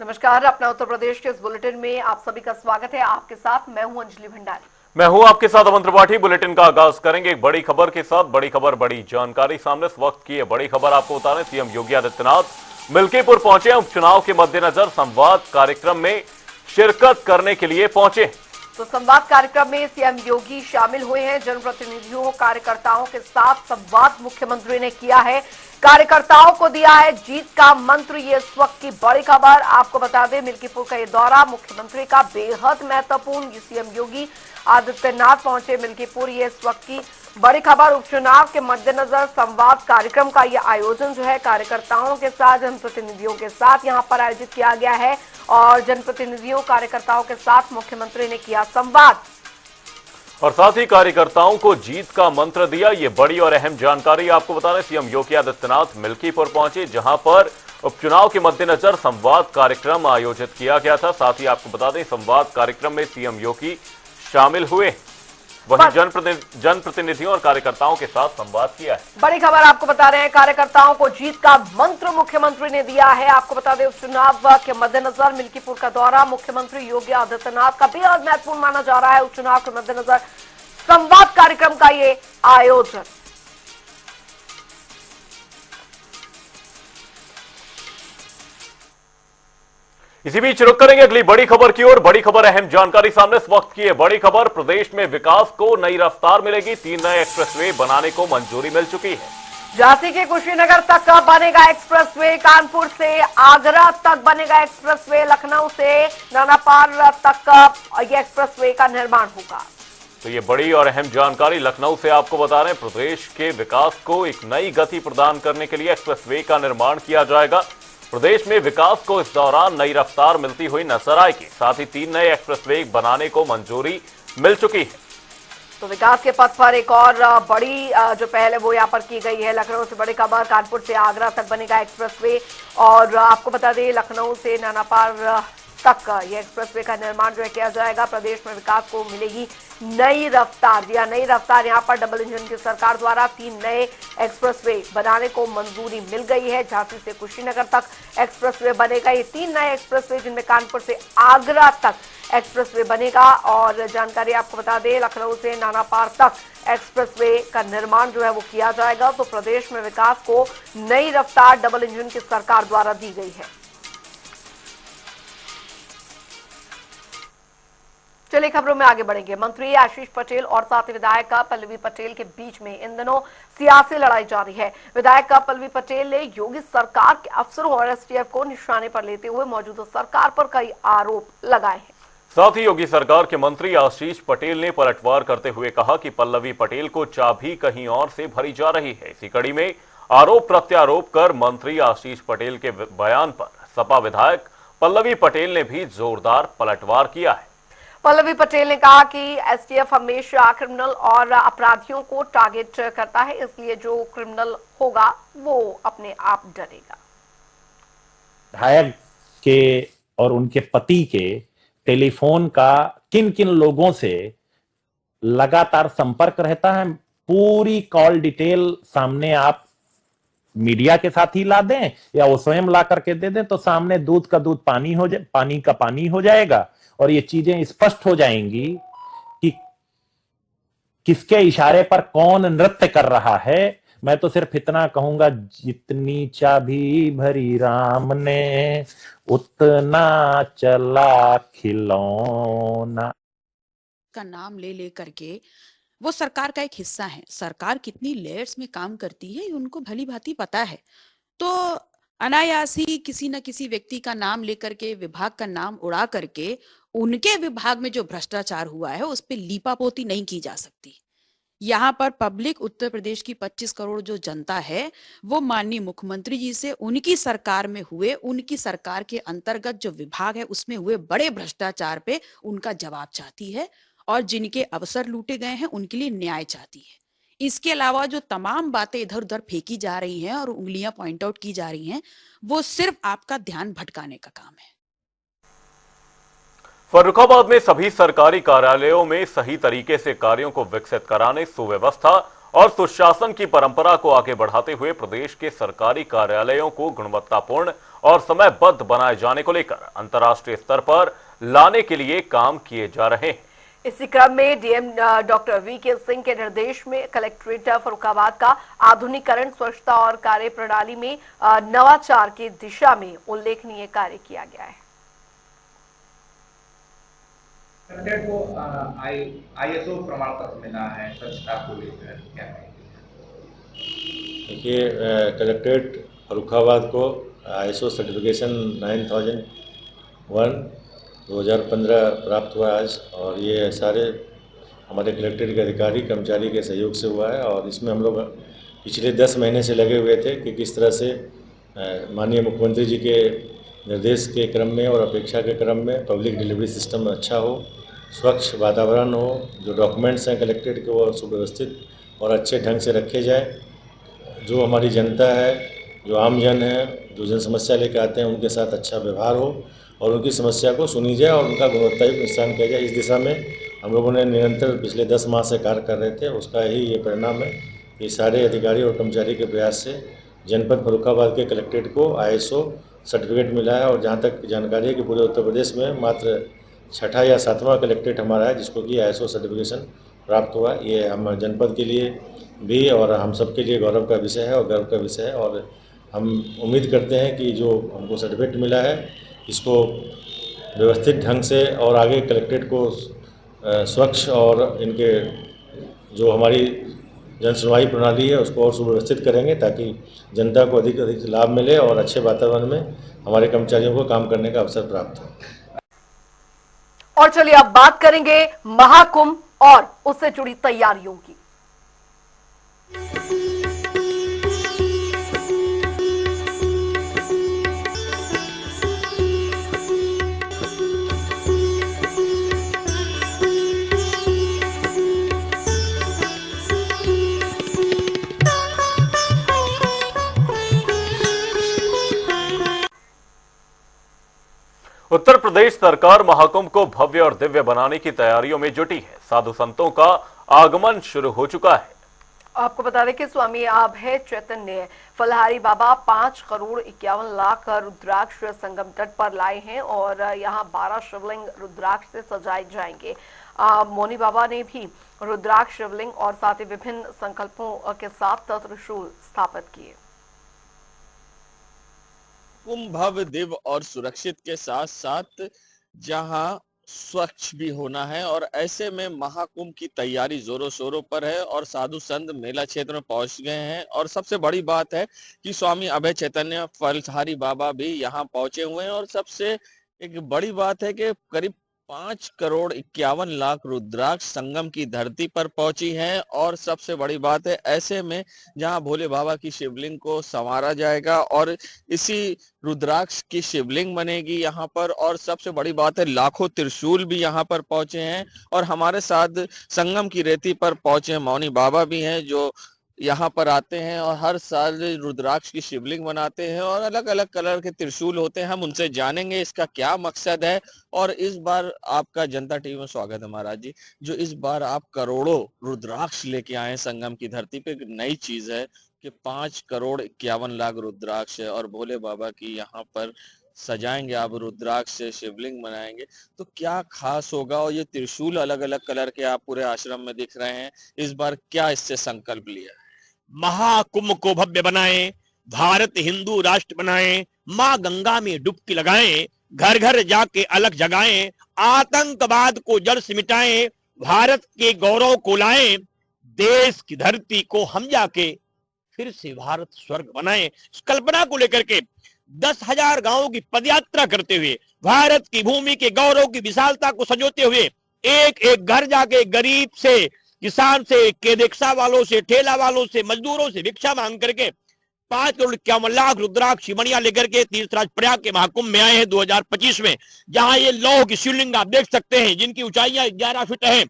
नमस्कार। अपना उत्तर प्रदेश के इस बुलेटिन में आप सभी का स्वागत है। आपके साथ मैं हूं अंजलि भंडारी। मैं हूं आपके साथ अमन त्रिपाठी। बुलेटिन का आगाज करेंगे एक बड़ी खबर के साथ। बड़ी खबर, बड़ी जानकारी सामने इस वक्त की है। बड़ी खबर आपको बता रहे, सीएम योगी आदित्यनाथ मिल्कीपुर पहुंचे। उपचुनाव के मद्देनजर संवाद कार्यक्रम में शिरकत करने के लिए पहुंचे। तो संवाद कार्यक्रम में सीएम योगी शामिल हुए हैं। जनप्रतिनिधियों कार्यकर्ताओं के साथ संवाद मुख्यमंत्री ने किया है। कार्यकर्ताओं को दिया है जीत का मंत्र। ये इस वक्त की बड़ी खबर। आपको बता दें, मिल्कीपुर का ये दौरा मुख्यमंत्री का बेहद महत्वपूर्ण। सीएम योगी आदित्यनाथ पहुंचे मिल्कीपुर। ये इस वक्त की बड़ी खबर। उपचुनाव के मद्देनजर संवाद कार्यक्रम का ये आयोजन जो है कार्यकर्ताओं के साथ, जनप्रतिनिधियों के साथ यहां पर आयोजित किया गया है और जनप्रतिनिधियों कार्यकर्ताओं के साथ मुख्यमंत्री ने किया संवाद और साथ ही कार्यकर्ताओं को जीत का मंत्र दिया। ये बड़ी और अहम जानकारी आपको बता रहे, सीएम योगी आदित्यनाथ मिल्कीपुर पहुंचे, जहां पर उपचुनाव के मद्देनजर संवाद कार्यक्रम आयोजित किया गया था। साथ ही आपको बता दें, संवाद कार्यक्रम में सीएम योगी शामिल हुए, वहीं जनप्रतिनिधियों और कार्यकर्ताओं के साथ संवाद किया है। बड़ी खबर आपको बता रहे हैं, कार्यकर्ताओं को जीत का मंत्र मुख्यमंत्री ने दिया है। आपको बता दें, उपचुनाव के मद्देनजर मिल्कीपुर का दौरा मुख्यमंत्री योगी आदित्यनाथ का बेहद महत्वपूर्ण माना जा रहा है। उपचुनाव के मद्देनजर संवाद कार्यक्रम का ये आयोजन। इसी बीच रुक करेंगे अगली बड़ी खबर की ओर। बड़ी खबर, अहम जानकारी सामने इस वक्त की है। बड़ी खबर, प्रदेश में विकास को नई रफ्तार मिलेगी। 3 नए एक्सप्रेसवे बनाने को मंजूरी मिल चुकी है। झांसी के कुशीनगर तक बनेगा एक्सप्रेसवे, कानपुर से आगरा तक बनेगा एक्सप्रेसवे, लखनऊ से नानापार तक ये एक्सप्रेसवे का निर्माण होगा। तो ये बड़ी और अहम जानकारी लखनऊ से आपको बता रहे हैं। प्रदेश के विकास को एक नई गति प्रदान करने के लिए एक्सप्रेसवे का निर्माण किया जाएगा। प्रदेश में विकास को इस दौरान नई रफ्तार मिलती हुई नजर आएगी। साथ ही 3 नए एक्सप्रेसवे बनाने को मंजूरी मिल चुकी है। तो विकास के पथ पर एक और बड़ी जो पहल है वो यहाँ पर की गई है। लखनऊ से बड़ी खबर, कानपुर से आगरा तक बनेगा एक्सप्रेसवे और आपको बता दें, लखनऊ से नानापार तक ये एक्सप्रेसवे का निर्माण जो है किया जाएगा। प्रदेश में विकास को मिलेगी नई रफ्तार। जी हां, नई रफ्तार। यहाँ पर डबल इंजन की सरकार द्वारा 3 नए एक्सप्रेसवे बनाने को मंजूरी मिल गई है। झांसी से कुशीनगर तक एक्सप्रेसवे बनेगा। ये 3 नए एक्सप्रेसवे, जिनमें कानपुर से आगरा तक एक्सप्रेसवे बनेगा। और जानकारी आपको बता दें, लखनऊ से नानापार तक एक्सप्रेसवे का निर्माण जो है वो किया जाएगा। तो प्रदेश में विकास को नई रफ्तार डबल इंजन की सरकार द्वारा दी गई है। चलिए खबरों में आगे बढ़ेंगे। मंत्री आशीष पटेल और साथ ही विधायक पल्लवी पटेल के बीच में इन दिनों सियासी लड़ाई जारी है। विधायक पल्लवी पटेल ने योगी सरकार के अफसरों और एसटीएफ को निशाने पर लेते हुए मौजूदा सरकार पर कई आरोप लगाए हैं। साथ ही योगी सरकार के मंत्री आशीष पटेल ने पलटवार करते हुए कहा कि पल्लवी पटेल को चाबी कहीं और से भरी जा रही है। इसी कड़ी में आरोप प्रत्यारोप कर मंत्री आशीष पटेल के बयान पर सपा विधायक पल्लवी पटेल ने भी जोरदार पलटवार किया है। पल्लवी पटेल ने कहा कि एसटीएफ हमेशा क्रिमिनल और अपराधियों को टारगेट करता है, इसलिए जो क्रिमिनल होगा वो अपने आप डरेगा। विधायक के और उनके पति के टेलीफोन का किन किन लोगों से लगातार संपर्क रहता है, पूरी कॉल डिटेल सामने आप मीडिया के साथ ही ला दें या वो स्वयं ला करके दे दें, तो सामने दूध का दूध पानी हो जाए, पानी का पानी हो जाएगा और ये चीजें स्पष्ट हो जाएंगी कि किसके इशारे पर कौन नृत्य कर रहा है। मैं तो सिर्फ इतना कहूंगा, जितनी चाबी भरी राम ने उतना चला खिलौना। का नाम ले ले करके वो सरकार का एक हिस्सा है। सरकार कितनी लेयर्स में काम करती है उनको भली भांति पता है। तो अनायास ही किसी न किसी व्यक्ति का नाम लेकर के, विभाग का नाम उड़ा करके उनके विभाग में जो भ्रष्टाचार हुआ है उस पर लीपापोती नहीं की जा सकती। यहाँ पर पब्लिक, उत्तर प्रदेश की 25 करोड़ जो जनता है, वो माननीय मुख्यमंत्री जी से उनकी सरकार में हुए, उनकी सरकार के अंतर्गत जो विभाग है उसमें हुए बड़े भ्रष्टाचार पे उनका जवाब चाहती है और जिनके अवसर लूटे गए हैं उनके लिए न्याय चाहती है। इसके अलावा जो तमाम बातें इधर उधर फेंकी जा रही हैं और उंगलियां पॉइंट आउट की जा रही हैं, वो सिर्फ आपका ध्यान भटकाने का काम है। फर्रुखाबाद में सभी सरकारी कार्यालयों में सही तरीके से कार्यों को विकसित कराने, सुव्यवस्था और सुशासन की परंपरा को आगे बढ़ाते हुए प्रदेश के सरकारी कार्यालयों को गुणवत्तापूर्ण और समयबद्ध बनाए जाने को लेकर अंतर्राष्ट्रीय स्तर पर लाने के लिए काम किए जा रहे हैं। इसी क्रम में डीएम डॉक्टर वीके सिंह के निर्देश में कलेक्ट्रेट फर्रुखाबाद का आधुनिकीकरण, स्वच्छता और कार्य प्रणाली में नवाचार की दिशा में उल्लेखनीय कार्य किया गया है। कलेक्ट्रेट को ISO प्रमाण पत्र मिला है स्वच्छता को लेकर, क्या कहेंगे? देखिए, कलेक्ट्रेट फर्रुखाबाद को ISO सर्टिफिकेशन 9001/2015 प्राप्त हुआ आज, और ये सारे हमारे कलेक्ट्रेट के अधिकारी कर्मचारी के सहयोग से हुआ है। और इसमें हम लोग पिछले 10 महीने से लगे हुए थे कि किस तरह से माननीय मुख्यमंत्री जी के निर्देश के क्रम में और अपेक्षा के क्रम में पब्लिक डिलीवरी सिस्टम अच्छा हो, स्वच्छ वातावरण हो, जो डॉक्यूमेंट्स हैं कलेक्ट्रेट के वो सुव्यवस्थित और अच्छे ढंग से रखे जाए, जो हमारी जनता है, जो आम जन है, जो जन समस्या लेकर आते हैं उनके साथ अच्छा व्यवहार हो और उनकी समस्या को सुनी जाए और उनका गुणवत्तायुक्त निस्तारण किया जाए। इस दिशा में हम लोगों ने निरंतर पिछले 10 माह से कार्य कर रहे थे। उसका ही ये परिणाम है कि सारे अधिकारी और कर्मचारी के प्रयास से जनपद फर्रुखाबाद के कलेक्ट्रेट को ISO सर्टिफिकेट मिला है। और जहाँ तक जानकारी है कि पूरे उत्तर प्रदेश में मात्र 6ठा या 7वां कलेक्ट्रेट हमारा है जिसको कि ISO सर्टिफिकेशन प्राप्त हुआ। ये हम जनपद के लिए भी और हम सबके लिए गौरव का विषय है और गर्व का विषय है। और हम उम्मीद करते हैं कि जो हमको सर्टिफिकेट मिला है इसको व्यवस्थित ढंग से और आगे कलेक्ट्रेट को स्वच्छ और इनके जो हमारी जन सुनवाई प्रणाली है उसको और सुव्यवस्थित करेंगे ताकि जनता को अधिक अधिक लाभ मिले और अच्छे वातावरण में हमारे कर्मचारियों को काम करने का अवसर प्राप्त हो। और चलिए अब बात करेंगे महाकुंभ और उससे जुड़ी तैयारियों की। उत्तर प्रदेश सरकार महाकुंभ को भव्य और दिव्य बनाने की तैयारियों में जुटी है। साधु संतों का आगमन शुरू हो चुका है। आपको बता दें कि स्वामी अभय चैतन्य फलहारी बाबा 5 करोड़ 51 लाख रुद्राक्ष संगम तट पर लाए हैं और यहां 12 शिवलिंग रुद्राक्ष से सजाए जाएंगे। मौनी बाबा ने भी रुद्राक्ष शिवलिंग और साथ ही विभिन्न संकल्पों के साथ त्रिशूल स्थापित किए। कुंभ भव्य, दिव्य और सुरक्षित के साथ साथ जहां स्वच्छ भी होना है और ऐसे में महाकुंभ की तैयारी जोरों शोरों पर है और साधु संत मेला क्षेत्र में पहुंच गए हैं। और सबसे बड़ी बात है कि स्वामी अभय चैतन्य फलहारी बाबा भी यहां पहुंचे हुए हैं और सबसे एक बड़ी बात है कि करीब 5 करोड़ 51 लाख रुद्राक्ष संगम की धरती पर पहुंची है। और सबसे बड़ी बात है ऐसे में जहां भोले बाबा की शिवलिंग को संवारा जाएगा और इसी रुद्राक्ष की शिवलिंग बनेगी यहाँ पर। और सबसे बड़ी बात है लाखों त्रिशूल भी यहाँ पर पहुंचे हैं और हमारे साथ संगम की रेती पर पहुंचे मौनी बाबा भी हैं जो यहाँ पर आते हैं और हर साल रुद्राक्ष की शिवलिंग बनाते हैं और अलग अलग कलर के त्रिशूल होते हैं। हम उनसे जानेंगे इसका क्या मकसद है। और इस बार आपका जनता टीवी में स्वागत है महाराज जी, जो इस बार आप करोड़ों रुद्राक्ष लेके आए संगम की धरती पे। एक नई चीज है कि 5 करोड़ 51 लाख रुद्राक्ष है और भोले बाबा की यहाँ पर सजाएंगे आप, रुद्राक्ष से शिवलिंग बनाएंगे, तो क्या खास होगा। और ये त्रिशूल अलग अलग कलर के आप पूरे आश्रम में दिख रहे हैं, इस बार क्या इससे संकल्प लिया? महाकुंभ को भव्य बनाएं, भारत हिंदू राष्ट्र बनाएं, मां गंगा में डुबकी लगाएं, घर घर जाके अलग जगाएं, आतंकवाद को जड़ से मिटाएं, भारत के गौरव को लाएं, देश की धरती को हम जाके फिर से भारत स्वर्ग बनाएं। इस कल्पना को लेकर के 10,000 गांवों की पदयात्रा करते हुए भारत की भूमि के गौरव की विशालता को संजोते हुए एक एक घर जाके गरीब से, किसान से, के रिक्शा वालों से, ठेला वालों से, मजदूरों से भिक्षा मांग करके 5 करोड़ 51 लाख रुद्राक्ष शिवलिंग लेकर के तीर्थराज प्रयाग के महाकुंभ में आए हैं 2025 में, जहां ये लौह की शिवलिंग आप देख सकते हैं जिनकी ऊंचाइयां 11 फीट है।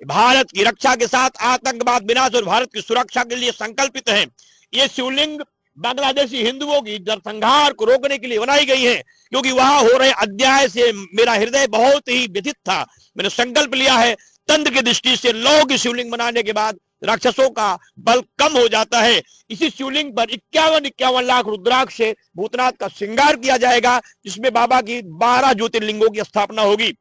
भारत की रक्षा के साथ आतंकवाद विनाश और भारत की सुरक्षा के लिए संकल्पित है। ये शिवलिंग बांग्लादेशी हिंदुओं की नरसंहार को रोकने के लिए बनाई गई है, क्योंकि वहां हो रहे अध्याय से मेरा हृदय बहुत ही व्यथित था। मैंने संकल्प लिया है तंत्र की दृष्टि से लौह की शिवलिंग बनाने के बाद राक्षसों का बल कम हो जाता है। इसी शिवलिंग पर 51 लाख रुद्राक्ष से भूतनाथ का श्रृंगार किया जाएगा, जिसमें बाबा की 12 ज्योतिर्लिंगों की स्थापना होगी।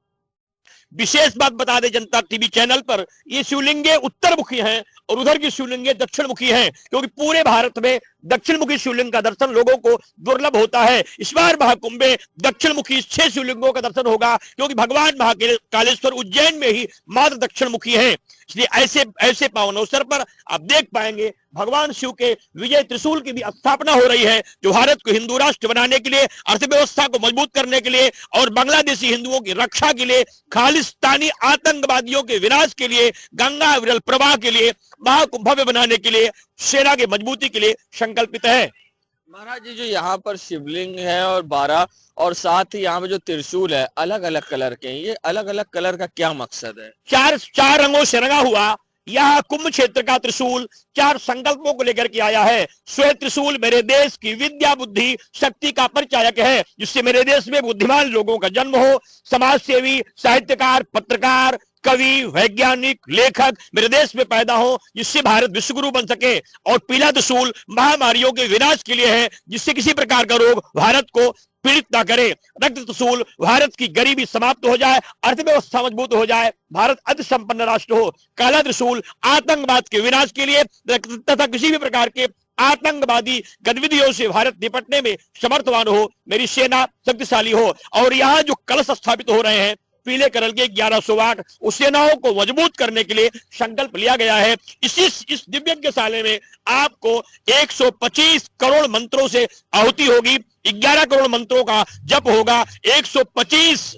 विशेष बात बता दें जनता टीवी चैनल पर, ये शिवलिंगे उत्तरमुखी हैं और उधर की शिवलिंगे दक्षिणमुखी हैं, क्योंकि पूरे भारत में दक्षिणमुखी शिवलिंग का दर्शन लोगों को दुर्लभ होता है। इस बार महाकुंभ में दक्षिणमुखी 6 शिवलिंगों का दर्शन होगा, क्योंकि भगवान महाकालेश्वर उज्जैन में ही मात्र दक्षिणमुखी हैं। इसलिए ऐसे पावन अवसर पर आप देख पाएंगे भगवान शिव के विजय त्रिशूल की भी स्थापना हो रही है, जो भारत को हिंदू राष्ट्र बनाने के लिए, अर्थव्यवस्था को मजबूत करने के लिए और बांग्लादेशी हिंदुओं की रक्षा के लिए, खालिस्तानी आतंकवादियों के विनाश के लिए, गंगा विरल प्रवाह के लिए, महाकुंभ भव्य बनाने के लिए, सेना की मजबूती के लिए संकल्पित है। महाराज जी, जो यहाँ पर शिवलिंग है और 12 और साथ ही यहाँ पे जो त्रिशूल है अलग अलग कलर के हैं, ये अलग अलग कलर का क्या मकसद है? चार रंगों से रंगा हुआ यह कुंभ क्षेत्र का त्रिशूल 4 संकल्पों को लेकर के आया है। श्वेत त्रिशूल मेरे देश की विद्या बुद्धि शक्ति का परिचायक है, जिससे मेरे देश में बुद्धिमान लोगों का जन्म हो, समाज सेवी, साहित्यकार, पत्रकार, कवि, वैज्ञानिक, लेखक मेरे देश में पैदा हो, जिससे भारत विश्वगुरु बन सके। और पीला त्रिशूल महामारियों के विनाश के लिए है, जिससे किसी प्रकार का रोग भारत को पीड़ित ना करे। रक्त त्रिशूल भारत की गरीबी समाप्त हो जाए, अर्थव्यवस्था मजबूत हो जाए, भारत अति संपन्न राष्ट्र हो। काला त्रिशूल आतंकवाद के विनाश के लिए तथा किसी भी प्रकार के आतंकवादी गतिविधियों से भारत निपटने में समर्थवान हो, मेरी सेना शक्तिशाली हो। और यहाँ जो कलश स्थापित हो रहे हैं पीले कलर के 1100 वाट, उस सेनाओं को मजबूत करने के लिए संकल्प लिया गया है। इस दिव्यज्ञशाला में आपको 125 करोड़ मंत्रों से आहुति होगी, 11 करोड़ मंत्रों का जप होगा, 125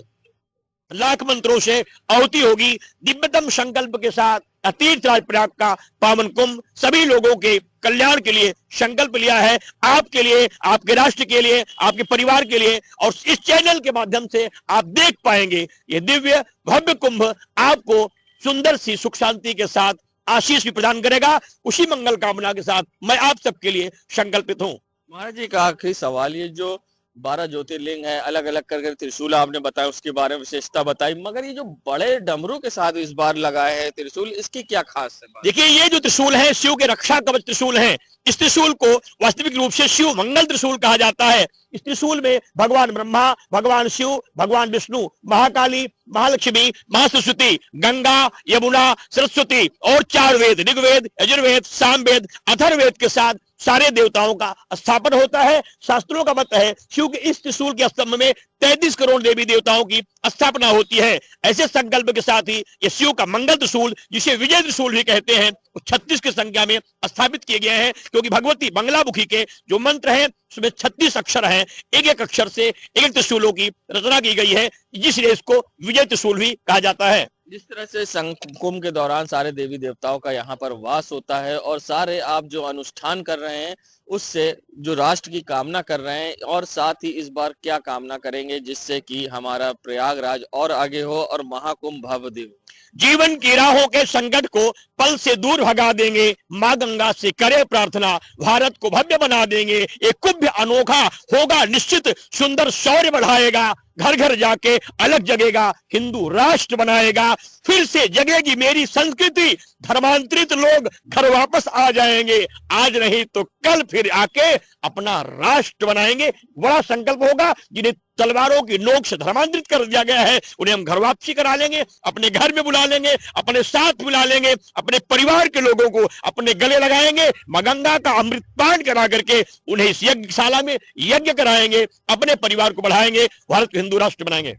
लाख मंत्रों से आहुति होगी। दिव्यतम संकल्प के साथ तीर्थराज प्रयाग का पावन कुंभ सभी लोगों के कल्याण के लिए संकल्प लिया है, आपके लिए, आपके राष्ट्र के लिए, आपके परिवार के लिए। और इस चैनल के माध्यम से आप देख पाएंगे ये दिव्य भव्य कुंभ आपको सुंदर सी सुख शांति के साथ आशीष भी प्रदान करेगा। उसी मंगल कामना के साथ मैं आप सबके लिए संकल्पित हूं। महाराज जी का आखिरी सवाल, ये जो 12 ज्योतिर्लिंग है अलग अलग करके त्रिशूल आपने बताया, उसके बारे में विशेषता बताई, मगर ये जो बड़े डमरू के साथ इस बार लगाए हैं त्रिशूल, इसकी क्या खास है? देखिए, ये जो त्रिशूल है शिव के रक्षा कवच त्रिशूल है। इस त्रिशूल को वास्तविक रूप से शिव मंगल त्रिशूल कहा जाता है। इस त्रिशूल में भगवान ब्रह्मा, भगवान शिव, भगवान विष्णु, महाकाली, महालक्ष्मी, महासरस्वती, गंगा, यमुना, सरस्वती और 4 वेद ऋग्वेद, यजुर्वेद, सामवेद, अथर्ववेद के साथ सारे देवताओं का स्थापन होता है। शास्त्रों का मत है शिव के इस त्रिशूल के स्तंभ में 33 करोड़ देवी देवताओं की स्थापना होती है। ऐसे संकल्प के साथ ही ये शिव का मंगल त्रिशूल, जिसे विजय त्रिशूल भी कहते हैं, 36 की संख्या में स्थापित किए गए हैं, क्योंकि भगवती बंगलामुखी के जो मंत्र हैं उसमें 36 अक्षर हैं। एक एक अक्षर से एक त्रिशूलों की रचना की गई है, जिसलिए इसको विजय त्रिशूल भी कहा जाता है। जिस तरह से कुंभ के दौरान सारे देवी देवताओं का यहाँ पर वास होता है और सारे आप जो अनुष्ठान कर रहे हैं उससे जो राष्ट्र की कामना कर रहे हैं, और साथ ही इस बार क्या कामना करेंगे जिससे कि हमारा प्रयागराज और आगे हो और महाकुंभ भव्य दिव्य? जीवन की राहों के संकट को पल से दूर भगा देंगे, मां गंगा से करे प्रार्थना, भारत को भव्य बना देंगे। एक कुंभ अनोखा होगा निश्चित, सुंदर शौर्य बढ़ाएगा, घर घर जाके अलग जगेगा, हिंदू राष्ट्र बनाएगा। फिर से जगेगी मेरी संस्कृति, धर्मांतरित लोग घर वापस आ जाएंगे, आज नहीं तो कल फिर आके अपना राष्ट्र बनाएंगे। बड़ा संकल्प होगा। जिन्हें तलवारों की नोक से धर्मांतरित कर दिया गया है उन्हें हम घर वापसी करा लेंगे, अपने घर में बुला लेंगे, अपने साथ मिला लेंगे, अपने परिवार के लोगों को अपने गले लगाएंगे, मां गंगा का अमृतपान करा करके उन्हें इस यज्ञशाला में यज्ञ कराएंगे, अपने परिवार को बढ़ाएंगे, भारत को हिंदू राष्ट्र बनाएंगे।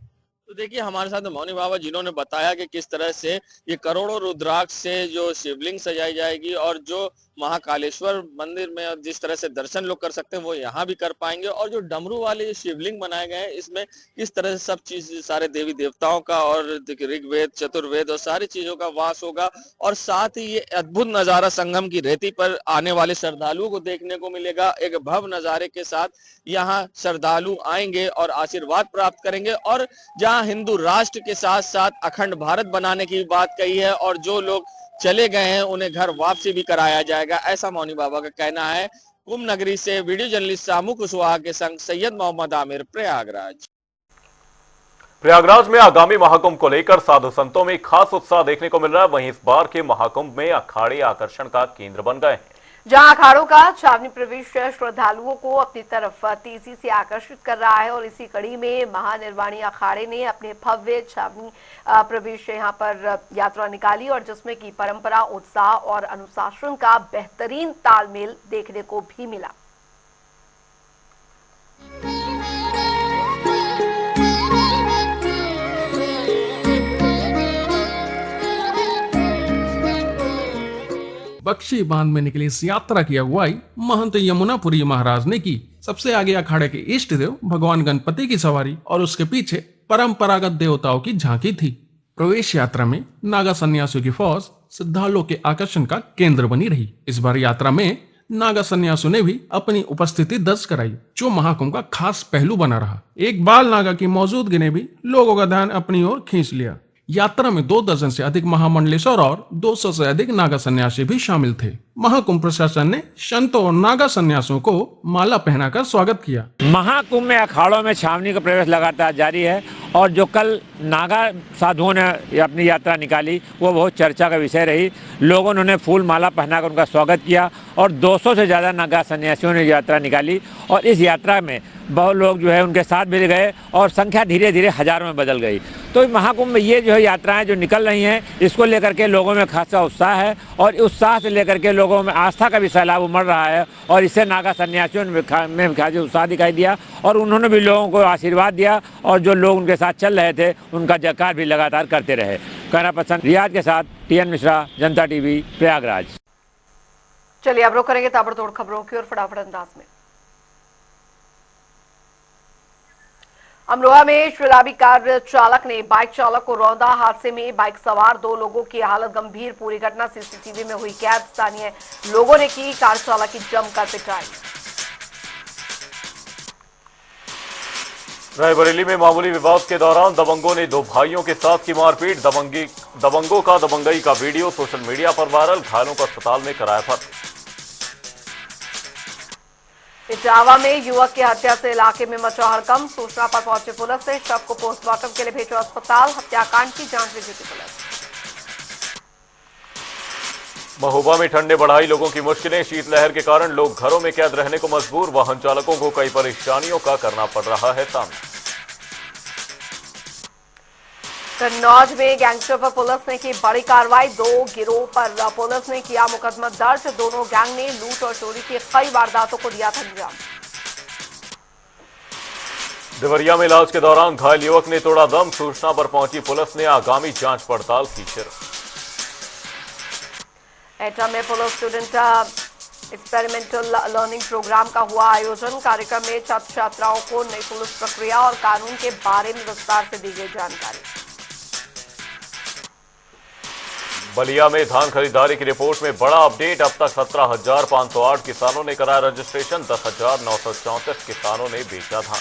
तो देखिए हमारे साथ मौनी बाबा जिन्होंने बताया कि किस तरह से ये करोड़ों रुद्राक्ष से जो शिवलिंग सजाई जाएगी और जो महाकालेश्वर मंदिर में जिस तरह से दर्शन लोग कर सकते हैं वो यहाँ भी कर पाएंगे, और जो डमरू वाले शिवलिंग बनाए गए हैं इसमें किस तरह से सब चीज सारे देवी देवताओं का और ऋग्वेद चतुर्वेद और सारी चीजों का वास होगा। और साथ ही ये अद्भुत नजारा संगम की रेती पर आने वाले श्रद्धालुओं को देखने को मिलेगा। एक भव्य नजारे के साथ यहाँ श्रद्धालु आएंगे और आशीर्वाद प्राप्त करेंगे, और जहाँ हिंदू राष्ट्र के साथ साथ अखंड भारत बनाने की बात कही है, और जो लोग चले गए हैं उन्हें घर वापसी भी कराया जाएगा, ऐसा मौनी बाबा का कहना है। कुंभ नगरी से वीडियो जर्नलिस्ट सामू कुशवाहा के संग सैयद मोहम्मद आमिर, प्रयागराज। प्रयागराज में आगामी महाकुंभ को लेकर साधु संतों में खास उत्साह देखने को मिल रहा है। वहीं इस बार के महाकुंभ में अखाड़े आकर्षण का केंद्र बन गए हैं, जहां अखाड़ों का छावनी प्रवेश श्रद्धालुओं को अपनी तरफ तेजी से आकर्षित कर रहा है। और इसी कड़ी में महानिर्वाणी अखाड़े ने अपने भव्य छावनी प्रवेश यहां पर यात्रा निकाली, और जिसमें की परंपरा, उत्साह और अनुशासन का बेहतरीन तालमेल देखने को भी मिला। बख्शी बांध में निकली इस यात्रा की अगुवाई महंत यमुनापुरी महाराज ने की। सबसे आगे अखाड़े के इष्ट देव भगवान गणपति की सवारी और उसके पीछे परंपरागत देवताओं की झांकी थी। प्रवेश यात्रा में नागा सन्यासियों की फौज श्रद्धालुओं के आकर्षण का केंद्र बनी रही। इस बार यात्रा में नागा सन्यासियों ने भी अपनी उपस्थिति दर्ज कराई, जो महाकुंभ का खास पहलू बना रहा। एक बाल नागा की मौजूदगी ने भी लोगों का ध्यान अपनी ओर खींच लिया। यात्रा में 2 दर्जन से अधिक महामंडलेश्वर और 200 से अधिक नागा सन्यासी भी शामिल थे। महाकुंभ प्रशासन ने संतों और नागा सन्यासियों को माला पहनाकर स्वागत किया। महाकुंभ में अखाड़ों में छावनी का प्रवेश लगातार जारी है, और जो कल नागा साधुओं ने अपनी यात्रा निकाली वो बहुत चर्चा का विषय रही। लोगों ने उन्हें फूल माला पहनाकर उनका स्वागत किया, और 200 से ज़्यादा नागा सन्यासियों ने यात्रा निकाली, और इस यात्रा में बहुत लोग जो है उनके साथ मिल गए, और संख्या धीरे धीरे हजारों में बदल गई। तो महाकुंभ में ये जो है यात्राएं जो निकल रही हैं, इसको लेकर के लोगों में खासा उत्साह है, और उत्साह से लेकर के लोगों में आस्था का भी सैलाब उमड़ रहा है। और इससे नागा सन्यासियों में खासी उत्साह दिखाई दिया, और उन्होंने भी लोगों को आशीर्वाद दिया, और जो लोग उनके साथ चल रहे थे उनका जयकार भी लगातार करते रहे। कहना पसंद रियाज के साथ टीएन मिश्रा, जनता टीवी, प्रयागराज। चलिए अब रुक करेंगे ताबड़तोड़ खबरों की और फटाफट अंदाज में। अमरोहा में शराबी कार चालक ने बाइक चालक को रौंदा। हादसे में बाइक सवार 2 लोगों की हालत गंभीर। पूरी घटना सीसीटीवी में हुई कैद। स्थानीय लोगों ने की कार चालक की जमकर पिटाई। रायबरेली में मामूली विवाद के दौरान दबंगों ने 2 भाइयों के साथ की मारपीट। दबंगों का दबंगई का वीडियो सोशल मीडिया पर वायरल। घायलों को अस्पताल में कराया भर्ती। इटावा में युवक की हत्या से इलाके में मचा हड़कंप। सूचना पर पहुंची पुलिस ने शव को पोस्टमार्टम के लिए भेजा अस्पताल। हत्याकांड की जांच में जुटी पुलिस। महोबा में ठंड ने बढ़ाई लोगों की मुश्किलें। शीतलहर के कारण लोग घरों में कैद रहने को मजबूर। वाहन चालकों को कई परेशानियों का करना पड़ रहा है सामना। कन्नौज में गैंगस्टर पर पुलिस ने की बड़ी कार्रवाई। 2 गिरोह पर पुलिस ने किया मुकदमा दर्ज। दोनों गैंग ने लूट और चोरी की कई वारदातों को दिया था अंजाम। देवरिया में इलाज के दौरान घायल युवक ने तोड़ा दम। सूचना पर पहुंची पुलिस ने आगामी जांच पड़ताल की शुरू। एटा में police student experimental learning programme का हुआ आयोजन। कार्यक्रम में छात्र छात्राओं को नई पुलिस प्रक्रिया और कानून के बारे में विस्तार से दी गई जानकारी। बलिया में धान खरीदारी की रिपोर्ट में बड़ा अपडेट। अब तक 17,508 किसानों ने कराया रजिस्ट्रेशन। 10,934 किसानों ने बेचा धान।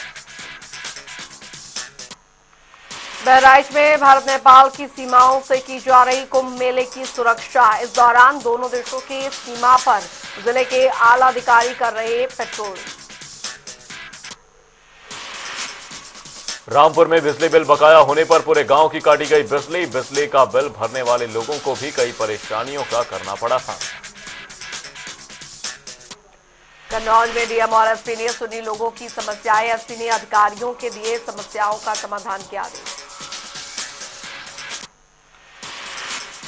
बहराइच में भारत नेपाल की सीमाओं से की जा रही कुंभ मेले की सुरक्षा। इस दौरान दोनों देशों की सीमा पर जिले के आला अधिकारी कर रहे पेट्रोल। रामपुर में बिजली बिल बकाया होने पर पूरे गांव की काटी गई बिजली। बिजली का बिल भरने वाले लोगों को भी कई परेशानियों का करना पड़ा था। कन्नौज में डीएम और एसपी ने सुनी लोगों की समस्याएं। एसपी ने अधिकारियों के दिए समस्याओं का समाधान के आदेश।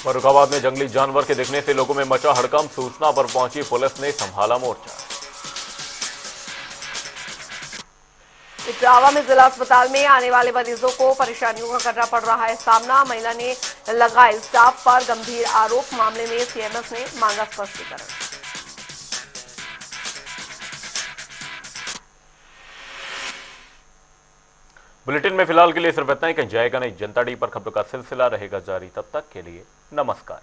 फर्रुखाबाद में जंगली जानवर के दिखने से लोगों में मचा हड़कंप। सूचना पर पहुंची पुलिस ने संभाला मोर्चा। इटावा में जिला अस्पताल में आने वाले मरीजों को परेशानियों का करना पड़ रहा है सामना। महिला ने लगाए स्टाफ पर गंभीर आरोप। मामले में सीएमएस ने मांगा स्पष्टीकरण। बुलेटिन में फिलहाल के लिए सिर्फ इतना ही। कहीं जाएगा नहीं। जनता टीवी पर खबरों का सिलसिला रहेगा जारी। तब तक के लिए नमस्कार।